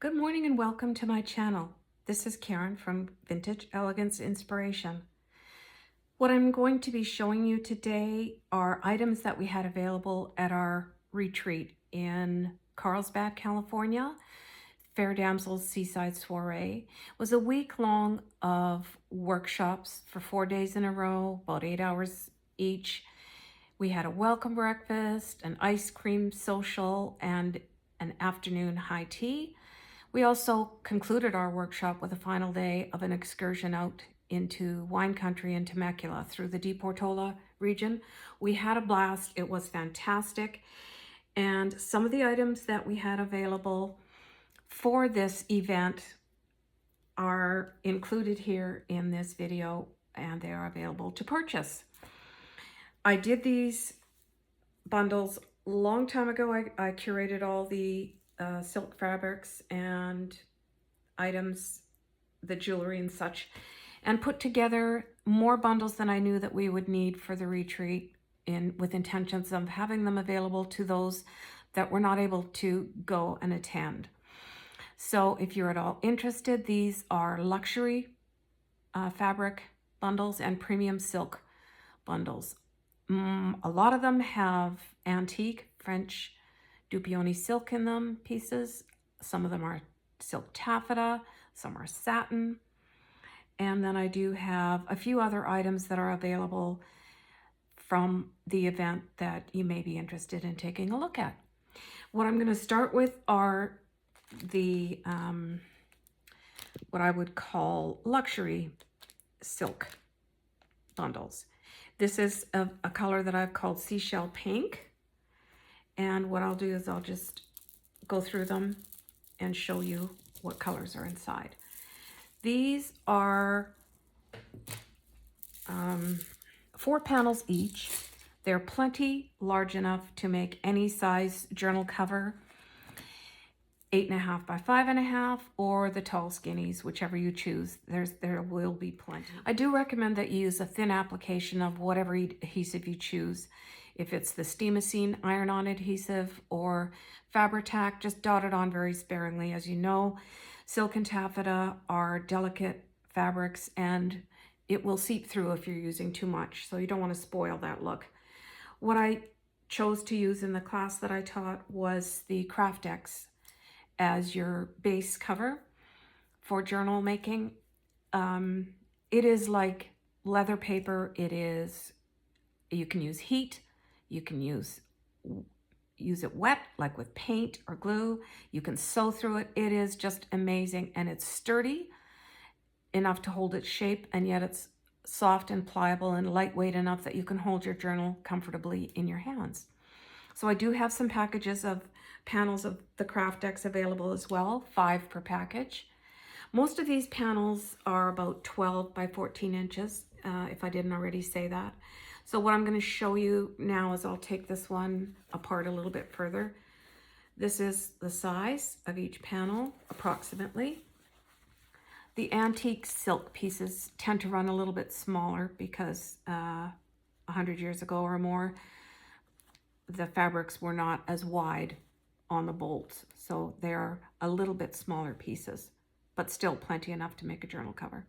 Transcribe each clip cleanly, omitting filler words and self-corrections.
Good morning and welcome to my channel. This is Karen from Vintage Elegance Inspiration. What I'm going to be showing you today are items that we had available at our retreat in Carlsbad, California. Fair Damsels Seaside Soiree. It was a week long of workshops for 4 days in a row, about 8 hours each. We had a welcome breakfast, an ice cream social, and an afternoon high tea. We also concluded our workshop with a final day of an excursion out into wine country in Temecula through the Di Portola region. We had a blast. It was fantastic. And some of the items that we had available for this event are included here in this video, and they are available to purchase. I did these bundles a long time ago. I curated all the silk fabrics and items, the jewelry and such, and put together more bundles than I knew that we would need for the retreat, with intentions of having them available to those that were not able to go and attend. So if you're at all interested, these are luxury fabric bundles and premium silk bundles. A lot of them have antique French Dupioni silk in them pieces. Some of them are silk taffeta, some are satin. And then I do have a few other items that are available from the event that you may be interested in taking a look at. What I'm going to start with are the what I would call luxury silk bundles. This is a color that I've called seashell pink. And what I'll do is I'll just go through them and show you what colors are inside. These are 4 panels each. They're plenty large enough to make any size journal cover, 8.5 by 5.5, or the tall skinnies, whichever you choose. There will be plenty. I do recommend that you use a thin application of whatever adhesive you choose. If it's the Steamacine iron-on adhesive or Fabri-Tac, just dot it on very sparingly. As you know, silk and taffeta are delicate fabrics and it will seep through if you're using too much, so you don't want to spoil that look. What I chose to use in the class that I taught was the Craft X as your base cover for journal making. It is like leather paper. You can use heat. You can use it wet, like with paint or glue. You can sew through it. It is just amazing, and it's sturdy enough to hold its shape, and yet it's soft and pliable and lightweight enough that you can hold your journal comfortably in your hands. So I do have some packages of panels of the Craft X available as well, 5 per package. Most of these panels are about 12 by 14 inches, if I didn't already say that. So what I'm going to show you now is I'll take this one apart a little bit further. This is the size of each panel, approximately. The antique silk pieces tend to run a little bit smaller because 100 years ago or more, the fabrics were not as wide on the bolts. So they're a little bit smaller pieces, but still plenty enough to make a journal cover.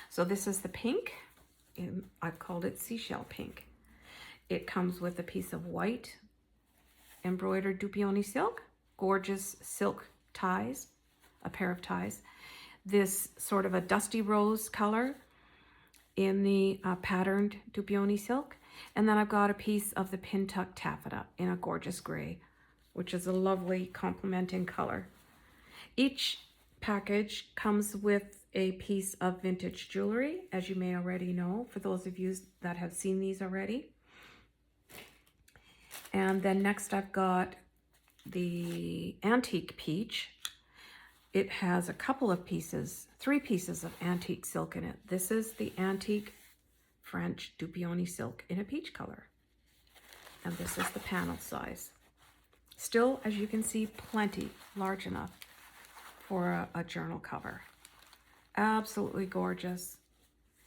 So this is the pink. I've called it seashell pink. It comes with a piece of white embroidered Dupioni silk, gorgeous silk ties, a pair of ties. This sort of a dusty rose color in the patterned Dupioni silk. And then I've got a piece of the pin tuck taffeta in a gorgeous gray, which is a lovely complementing color. Each package comes with a piece of vintage jewelry, as you may already know, for those of you that have seen these already. And then next I've got the antique peach. It has a couple of pieces, 3 pieces of antique silk in it. This is the antique French Dupioni silk in a peach color. And this is the panel size. Still, as you can see, plenty large enough for a journal cover. Absolutely gorgeous.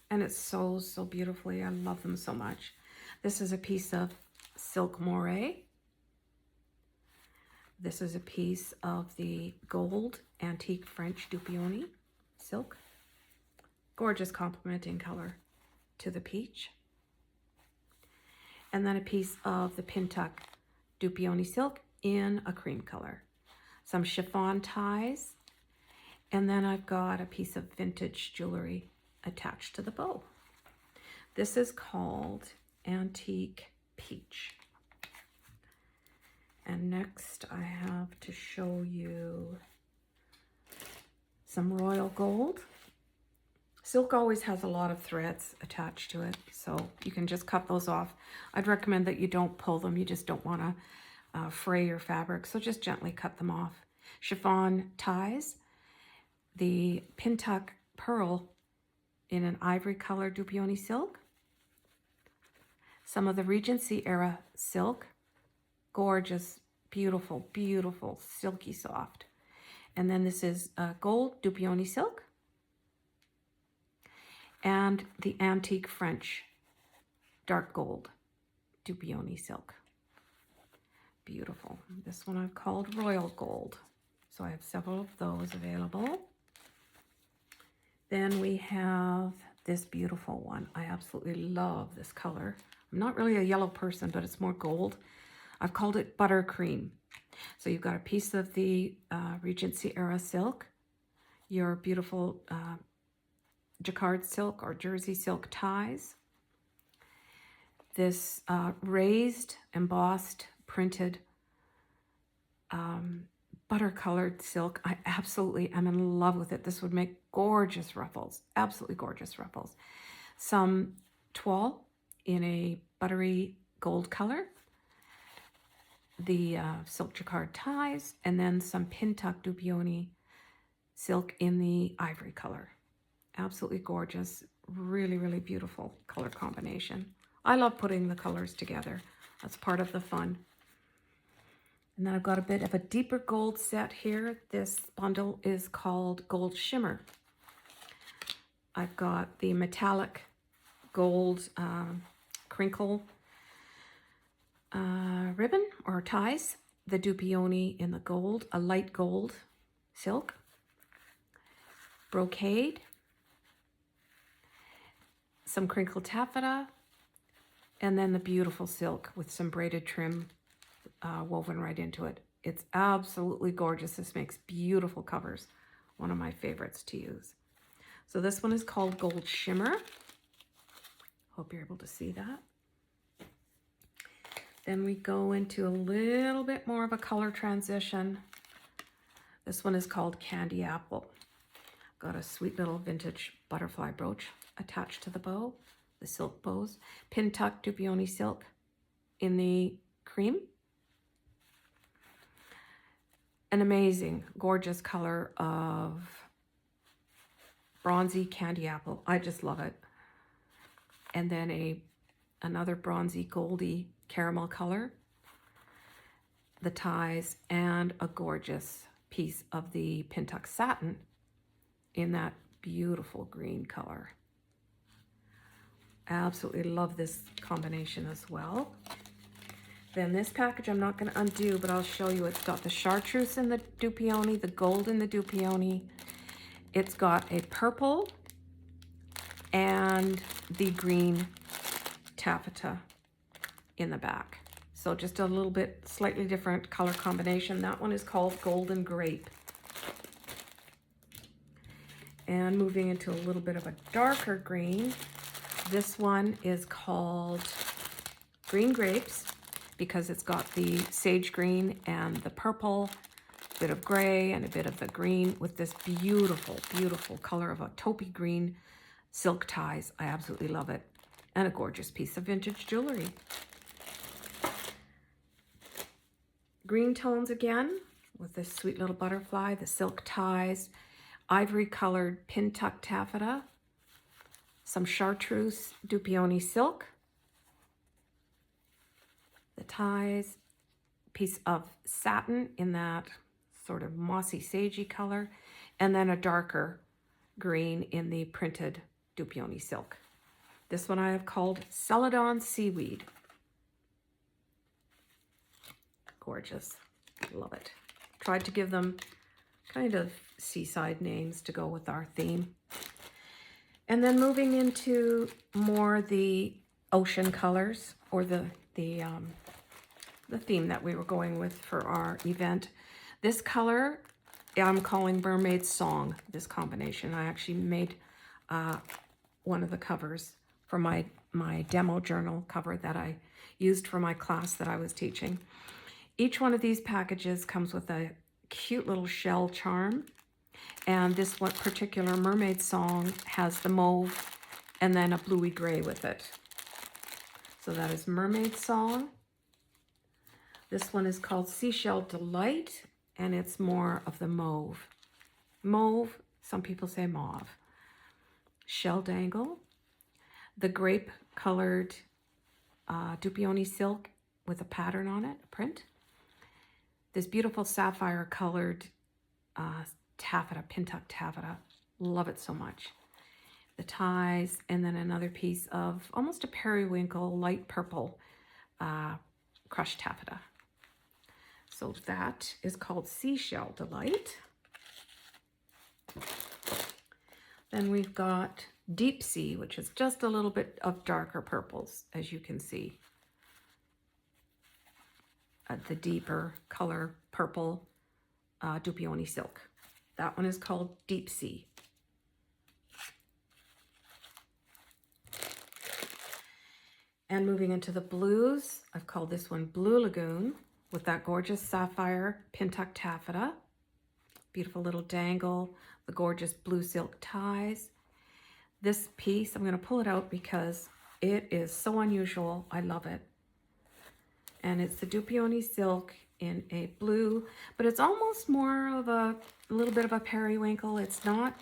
And it sews so beautifully. I love them so much. This is a piece of silk moire. This is a piece of the gold antique French Dupioni silk. Gorgeous complementing color to the peach. And then a piece of the Pintuck Dupioni silk in a cream color. Some chiffon ties. And then I've got a piece of vintage jewelry attached to the bow. This is called Antique Peach. And next I have to show you some royal gold. Silk always has a lot of threads attached to it, so you can just cut those off. I'd recommend that you don't pull them. You just don't want to fray your fabric, so just gently cut them off. Chiffon ties, the Pintuck pearl in an ivory color Dupioni silk, some of the Regency era silk, gorgeous, beautiful, beautiful, silky soft. And then this is gold Dupioni silk and the antique French dark gold Dupioni silk. Beautiful. This one I've called royal gold. So I have several of those available. Then we have this beautiful one. I absolutely love this color. I'm not really a yellow person, but it's more gold. I've called it buttercream. So you've got a piece of the Regency era silk, your beautiful jacquard silk or jersey silk ties, this raised, embossed, printed butter-colored silk. I absolutely am in love with it. This would make gorgeous ruffles, absolutely gorgeous ruffles. Some toile in a buttery gold color, the silk jacquard ties, and then some Pintuck Dupioni silk in the ivory color. Absolutely gorgeous, really, really beautiful color combination. I love putting the colors together. That's part of the fun. And then I've got a bit of a deeper gold set here. This bundle is called Gold Shimmer. I've got the metallic gold crinkle ribbon or ties, the Dupioni in the gold, a light gold silk, brocade, some crinkle taffeta, and then the beautiful silk with some braided trim woven right into it. It's absolutely gorgeous. This makes beautiful covers. One of my favorites to use. So this one is called Gold Shimmer. Hope you're able to see that. Then we go into a little bit more of a color transition. This one is called Candy Apple. Got a sweet little vintage butterfly brooch attached to the bow, the silk bows. Pintuck Dupioni silk in the cream. An amazing, gorgeous color of bronzy candy apple. I just love it. And then another bronzy, goldy caramel color. The ties and a gorgeous piece of the Pintuck satin in that beautiful green color. Absolutely love this combination as well. Then this package I'm not going to undo, but I'll show you. It's got the chartreuse in the Dupioni, the gold in the Dupioni. It's got a purple and the green taffeta in the back. So just a little bit slightly different color combination. That one is called Golden Grape. And moving into a little bit of a darker green, this one is called Green Grapes because it's got the sage green and the purple, a bit of gray and a bit of the green with this beautiful, beautiful color of a taupey green silk ties. I absolutely love it. And a gorgeous piece of vintage jewelry. Green tones again with this sweet little butterfly, the silk ties, ivory colored Pintuck taffeta, some chartreuse Dupioni silk, the ties, piece of satin in that sort of mossy sagey color, and then a darker green in the printed Dupioni silk. This one I have called Celadon Seaweed. Gorgeous. Love it. Tried to give them kind of seaside names to go with our theme. And then moving into more the ocean colors, or the theme that we were going with for our event. This color I'm calling Mermaid Song, this combination. I actually made one of the covers for my demo journal cover that I used for my class that I was teaching. Each one of these packages comes with a cute little shell charm, and this one particular Mermaid Song has the mauve and then a bluey gray with it. So that is Mermaid Song. This one is called Seashell Delight, and it's more of the mauve. Mauve, some people say mauve. Shell Dangle, the grape colored Dupioni silk with a pattern on it, a print. This beautiful sapphire colored taffeta, pintuck taffeta. Love it so much. The ties, and then another piece of almost a periwinkle, light purple crushed taffeta. So that is called Seashell Delight. Then we've got Deep Sea, which is just a little bit of darker purples, as you can see. The deeper color purple Dupioni silk. That one is called Deep Sea. And moving into the blues, I've called this one Blue Lagoon with that gorgeous sapphire pintuck taffeta. Beautiful little dangle, the gorgeous blue silk ties. This piece, I'm going to pull it out because it is so unusual. I love it. And it's the Dupioni silk in a blue, but it's almost more of a little bit of a periwinkle. It's not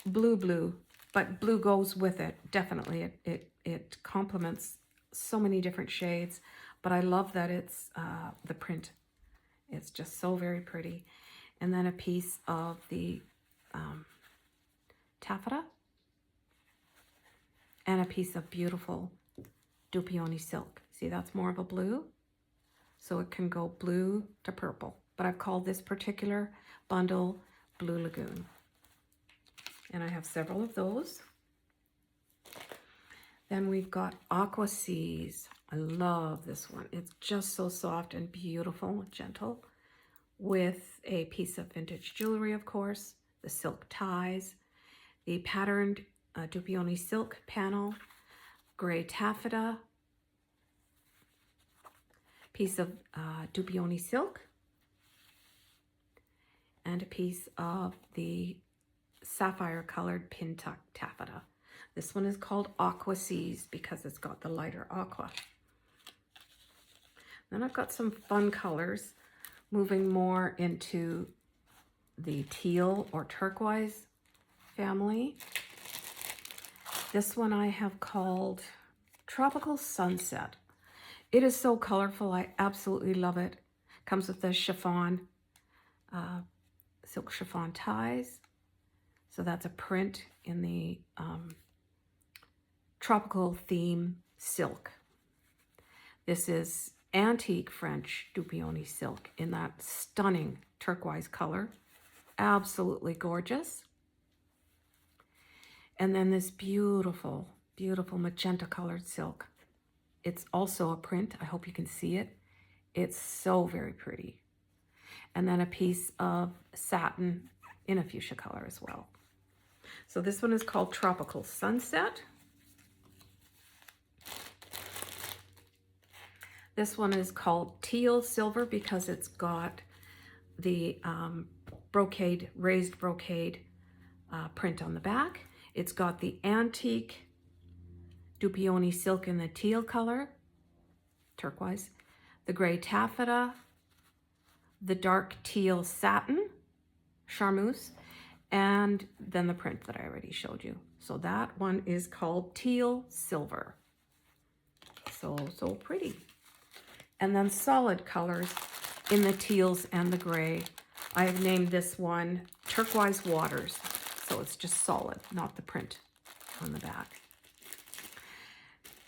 blue, but blue goes with it. Definitely, it complements so many different shades, but I love that it's the print. It's just so very pretty. And then a piece of the taffeta and a piece of beautiful Dupioni silk. See, that's more of a blue, so it can go blue to purple, but I've called this particular bundle Blue Lagoon. And I have several of those. Then we've got Aqua Seas. I love this one. It's just so soft and beautiful, gentle, with a piece of vintage jewelry, of course, the silk ties, the patterned Dupioni silk panel, gray taffeta, piece of Dupioni silk, and a piece of the sapphire colored pintuck taffeta. This one is called Aqua Seas because it's got the lighter aqua. Then I've got some fun colors, moving more into the teal or turquoise family. This one I have called Tropical Sunset. It is so colorful. I absolutely love it. Comes with the chiffon, silk chiffon ties. So that's a print in the tropical theme silk. This is antique French Dupioni silk in that stunning turquoise color. Absolutely gorgeous. And then this beautiful, beautiful magenta colored silk. It's also a print. I hope you can see it. It's so very pretty. And then a piece of satin in a fuchsia color as well. So this one is called Tropical Sunset. This one is called Teal Silver because it's got the brocade, raised brocade print on the back. It's got the antique Dupioni silk in the teal color, turquoise, the gray taffeta, the dark teal satin, charmeuse, and then the print that I already showed you. So that one is called Teal Silver. So pretty. And then solid colors in the teals and the gray. I have named this one Turquoise Waters. So it's just solid, not the print on the back.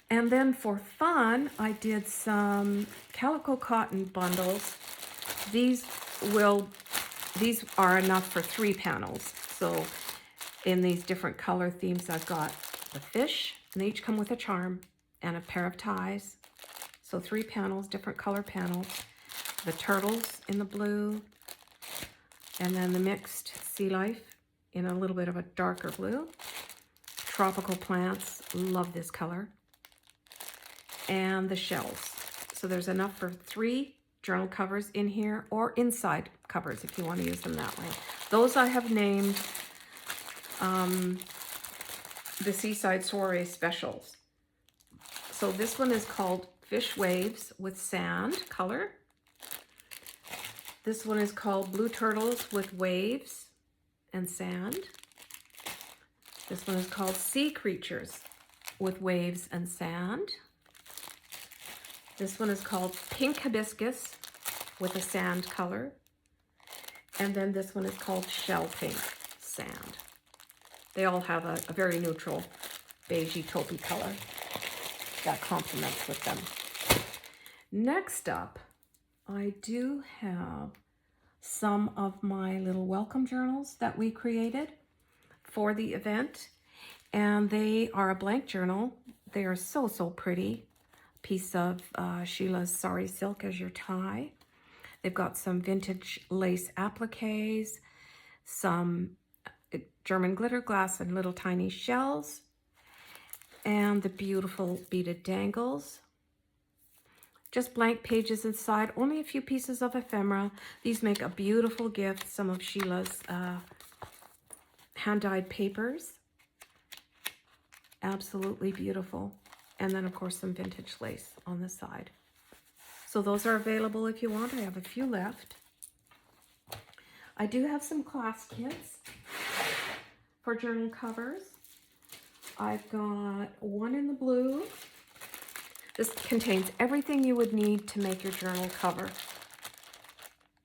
And then for fun, I did some calico cotton bundles These are enough for 3 panels. So in these different color themes, I've got the fish, and they each come with a charm and a pair of ties. So 3 panels, different color panels. The turtles in the blue, and then the mixed sea life in a little bit of a darker blue. Tropical plants, love this color. And the shells. So there's enough for 3 journal covers in here, or inside covers if you want to use them that way. Those I have named the Seaside Soiree Specials. So this one is called Fish Waves with Sand color. This one is called Blue Turtles with Waves and Sand. This one is called Sea Creatures with Waves and Sand. This one is called Pink Hibiscus with a sand color. And then this one is called Shell Pink Sand. They all have a very neutral beigey taupey color that complements with them. Next up, I do have some of my little welcome journals that we created for the event. And they are a blank journal. They are so, so pretty. Piece of Sheila's Sari Silk as your tie. They've got some vintage lace appliques, some German glitter glass and little tiny shells, and the beautiful beaded dangles. Just blank pages inside, only a few pieces of ephemera. These make a beautiful gift, some of Sheila's hand-dyed papers. Absolutely beautiful. And then, of course, some vintage lace on the side. So those are available if you want. I have a few left. I do have some class kits for journal covers. I've got one in the blue. This contains everything you would need to make your journal cover.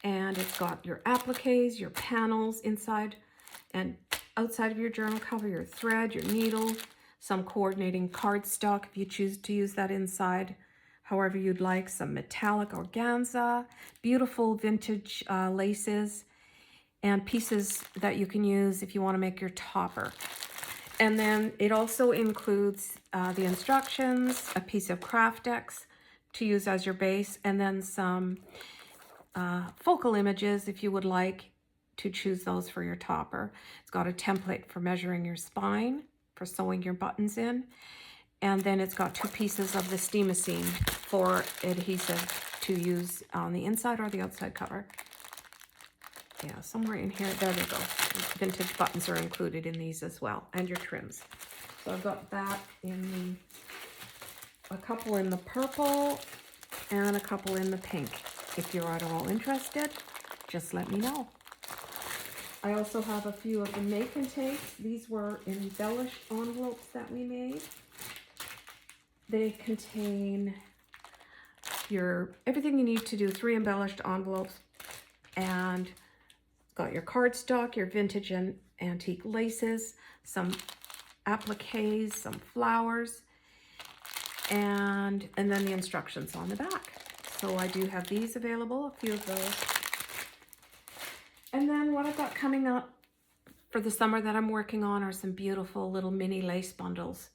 And it's got your appliques, your panels inside and outside of your journal cover, your thread, your needle, some coordinating cardstock if you choose to use that inside, however you'd like, some metallic organza, beautiful vintage laces, and pieces that you can use if you want to make your topper. And then it also includes the instructions, a piece of Craftex to use as your base, and then some focal images if you would like to choose those for your topper. It's got a template for measuring your spine, for sewing your buttons in, and then it's got 2 pieces of the steamosine for adhesive to use on the inside or the outside cover. Yeah, somewhere in here, there they go. Vintage buttons are included in these as well, and your trims. So I've got that in a couple in the purple and a couple in the pink. If you're at all interested, just let me know. I also have a few of the make and takes. These were embellished envelopes that we made. They contain everything you need to do 3 embellished envelopes, and got your cardstock, your vintage and antique laces, some appliques, some flowers, and then the instructions on the back. So I do have these available, a few of those. And then what I've got coming up for the summer that I'm working on are some beautiful little mini lace bundles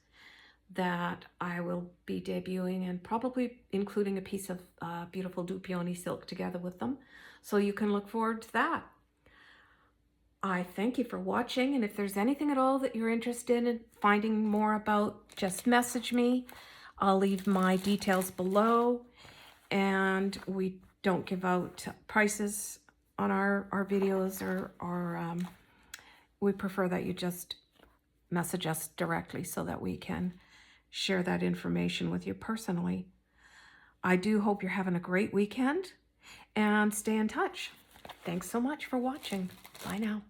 that I will be debuting, and probably including a piece of beautiful Dupioni silk together with them. So you can look forward to that. I thank you for watching, and if there's anything at all that you're interested in finding more about, just message me. I'll leave my details below, and we don't give out prices on our videos, or we prefer that you just message us directly so that we can share that information with you personally. I do hope you're having a great weekend, and stay in touch. Thanks so much for watching. Bye now.